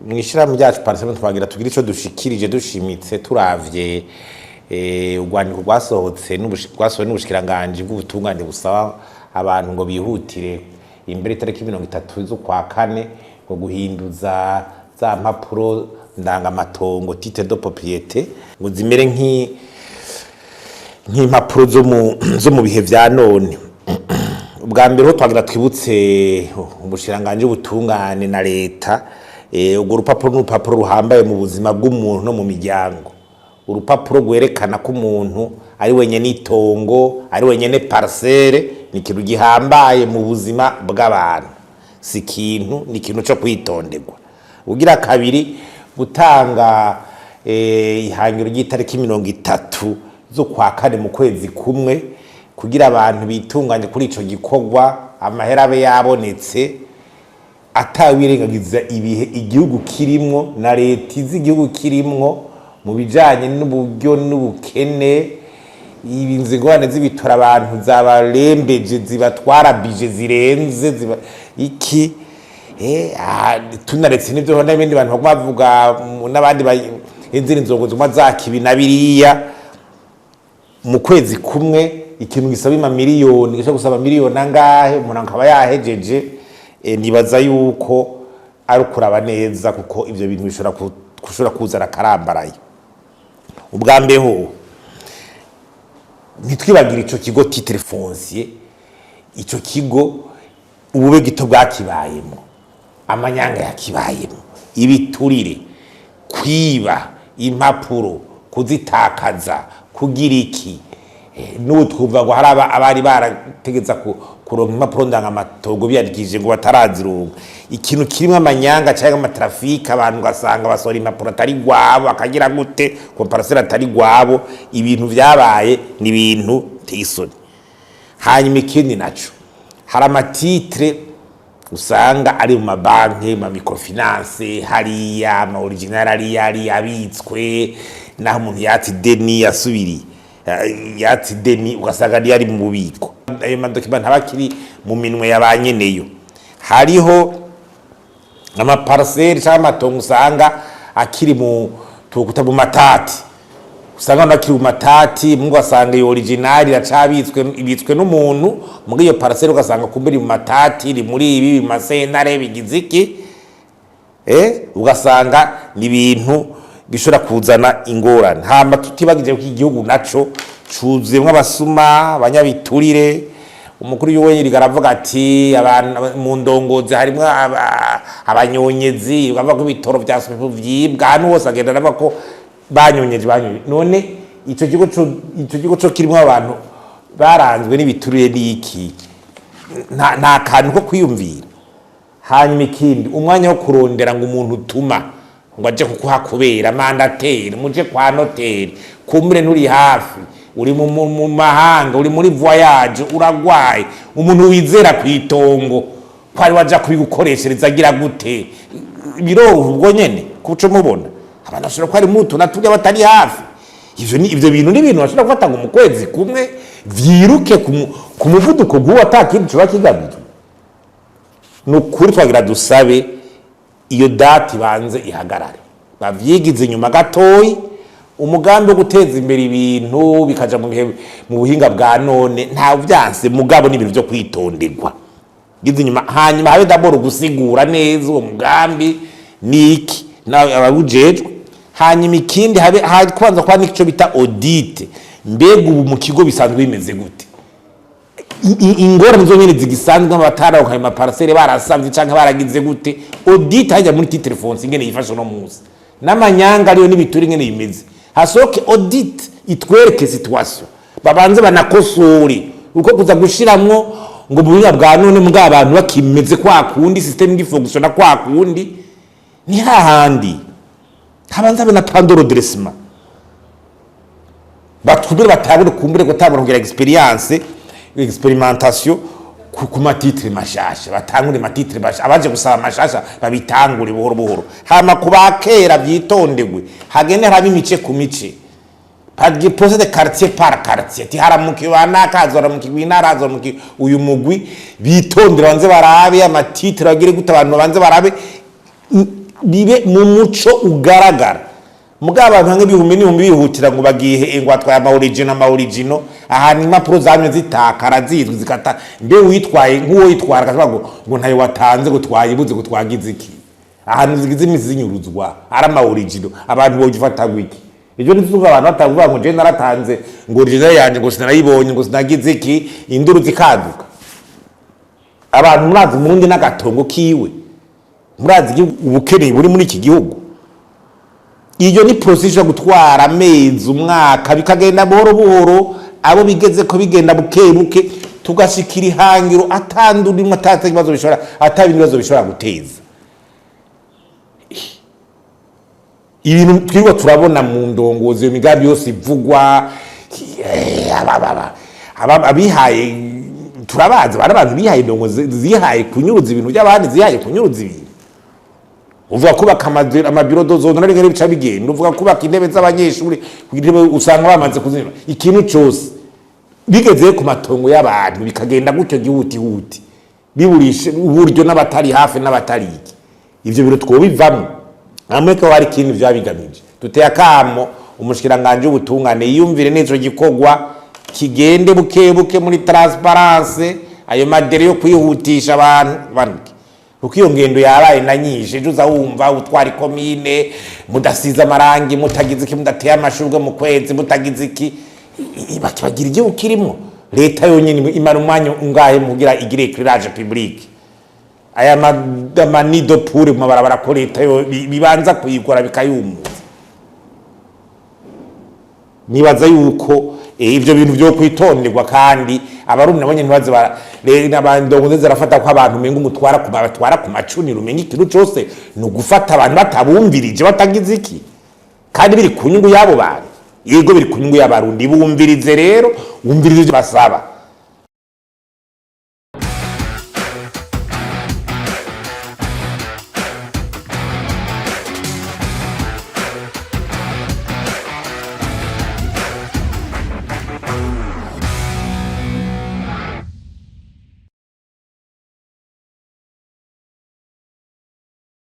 mwishiramu ryacu parisema twagira tugira ico dushikirije dushimitse turavye urwandiko rwasohotse n'ubushikiranganje bw'ubutungane busaba abantu ngo bihutire imbere itariki 30 z'ukwa kane ngo guhinduza za impapuro ndangamatongo titre de propriété ngo zimere nk'impapuro zo mu bihe vya none. Ubwa mbere ho twagira twibutse ubushikiranganje bw'ubutungane na leta urwo rupapuro n'urupapuro ruhambaye mu buzima bw'umuntu no mu miryango. Urupapuro rwerekana ko umuntu ari wenyene itongo, ari wenyene parcelle, ni ikintu gihambaye mu buzima bw'abantu, si ikintu, ni ikintu cyo kwitonderwa. Ugira kabiri gutanga ihangiro ry'itariki 30 zo kwa kane mu kwezi kumwe kugira abantu bitunganye kuri ico gikorwa, amahera abe yabonetse atawirengagiza ibihe igihugu kirimwo na leta z'igihugu kirimwo mu bijanye n'uburyo n'ubukene. Ibinzigwane z'ibitora abantu zabarembeje zibatwara bije zirenze ziba iki tunaretse n'ibyo hona ibindi bantu bavuga n'abandi inzira inzongo zuma zakibi na biriya mu kwezi kumwe ikintu gisaba ima miliyoni gisha gusaba miliyoni angahe umuntu akaba yahejeje. Nibaza yuko ari kuraba neza kuko ivyo bintu bishobora kuzana karambaraye. Ubwa mbeho nitwibagira ico kigo titre foncier, ico kigo ubube gito bwakibayemo, amanyanga yakibayemo, ibiturire, kwiba impapuro, kuzitakaza, kugira iki. N'utwumva ngo hari abari barategeza kuronka impapuro ndangamatongo biyadikije ngo batarazironka. Ikintu kirimo amanyanga cyangwa amatrafika abantu gasanga basora impapuro atari gwabo akagira gute ko parcelle atari gwabo. Ibintu vyabaye ni ibintu tisoni. Hanyuma ikindi naco hari amatitre usanga ari mu mabanki, mu microfinance, hari ama original ari abitswe naho umuntu yati deni yasubiri yati deni ugasanga yari mu bubiko. Ayo madokima ntabakiri mu minwe yabanyeneyo. Hariho ama parcelle cyangwa amatongo usanga akiri mu tukuta mu matati, usanga nakiri mu matati mungu asanga iyo original ibitswe n'umuntu muri iyo parcelle ugasanga kumbiri mu matati iri muri ibi masentare bigiziki ugasanga ni ibintu bishobora kuzana ingorane. Hama tutibagije ko igihugu naco cuzemwe abasuma abanyabiturire. Umukuru y'uwenyiri garavuga ati abantu mu ndongozi harimo abanyonyezi bava ku bitoro bya vyibwa hano hose agenda nava ko banyonyeje. None ico kigo cyo kirimo abantu baranzwe n'ibiturire n'iki nta kantu ko kwiyumvira. Hanyuma ikindi umwanya wo kurondera ngo umuntu utuma ngo aje kukuhakubera mandateri muje kwa noteri kumure nturi hafi uri mu mahanga uri muri voyage uragwaye umuntu wizera kwitongo kwari waja kubigukoreshereza agira gute biroho ubwo nyene kuco mubona abantu bashobora kwari mutu natubye batari hafi. Ivyo bintu ni ibintu bashobora gufata ngo mu kwezi kumwe vyiruke ku muvuduko guwa atakindi cyo bakigamije. Nukuri twagira dusabe iyo date banze ihagarare bavyigize inyuma gatoyi. Umugambi wo guteza imbere ibintu bikaja mu buhinga bwa none nta vyanse mugabo n'ibintu byo kwitonderwa gize inyuma. Hanyuma habe daboro gusigura neza uwo mugambi niki nawe ababujejwe. Hanyuma ikindi habe kwanza kwa nico bita audit, mbega ubu mu kigo bisanzwe bimeze gute. Ingorane zo nyene zigisanzwe abatara ko ama parcelle barasavye canke baragize gute. Audit hajya muri titre foncier ingene yifasha no muzi n'amanyanga ariyo n'ibituri ingene yimeze. Hasoke audit itwereke situation babanze banakosore uko kuza gushiramwo ngo mu biga bwa none mbwa abantu bakimeze kwa kundi system ngifunctiona kwa kundi ni hahandi habanza bana pandoro dressma batubire batabure kumbure gutabura kugira experimentation ku matitre mashasha batangure matitre basha abaje gusaba mashasha babitangure buhoro buhoro. Hama kubakera byitondegwe hagene harabi imice ku mice padgi pose de quartier par quartier ti haramuki wanakazora muki winarazo muki uyu mugwi bitondera banze barabe amatitre bagire gute abantu banze barabe bibe mu muco ugaragara. Mugabo abantu nk'ibihumbi n'ibihumbi bihutira ngo bagihe ngo atwaye ama-original ahantu impapuro zamye zitakara zizwi zikata mbe witwaye nk'uwo yitwara akavuga ngo ntayo watanze ngo twayibuze ngo twagize iki ahantu zigize imizi zinyuruzwa ari ama-original abantu bogifata gwiki ejo nituvuga abantu batavuga ngo je naratanze ngo original yanje ngo sinarayibonye ngo sinagize iki induru zikaduka abantu murazi murundi n'agatongo kiwe murazi ubukeneye buri muri iki gihugu. Iyo ni process yo gutwara amezi umwaka bikagenda buhoro buhoro abo bigeze ko bigenda bukebuke tugashikira ihangiro atandurimo atakibazo bishobora atabibazo bishobora guteza. Ibintu twigo turabona mu ndongozi yo migambi yose ivugwa abihaye turabaza barabantu bihaye ndongozi zihaye kunyuruza ibintu by'abandi zihaye kunyuruza ibintu. Uvuga kubaka amabiro dozona n'ingere bica bigenda uvuga kubaka intebe z'abanyeshuri kugira usanga bamaze kuzina ikintu cyose bigeze ku matongo y'abantu bikagenda gutyo gihuti biburishe uburyo n'abatari hafi n'abatari iki ivyo biro twobivamo namwe ko hari ikintu byabigamije tuteye akamo umushikiranganje ubutungane yiyumvire n'izo gikogwa kigende bukebuke muri transparence ayo madere yo kwihutisha abantu kuko iyo ngendo yabaye na nyinshi ejo uzawumva utwara komine mudasiza amarangi mutagize iki mudateye amashurwe mu kwezi mutagize iki bakibagira igihugu kirimo leta yonyine imara umwanya ungahe mugira igire éclairage public aya manido pour mu barabara ko leta yo bibanza kuyigora bikayumuza. Nibaza yuko ivyo bintu byo kwitonderwa kandi abarundi nabonye ntibaze n'abandongo zirafata ko abantu menga umutwara kubatwara ku macuni rumenye ikintu cyose no gufata abantu batabumvirije batagize iki kandi biri ku nyungu yabo bantu yego biri ku nyungu y'abarundi bumvirize rero umvirize basaba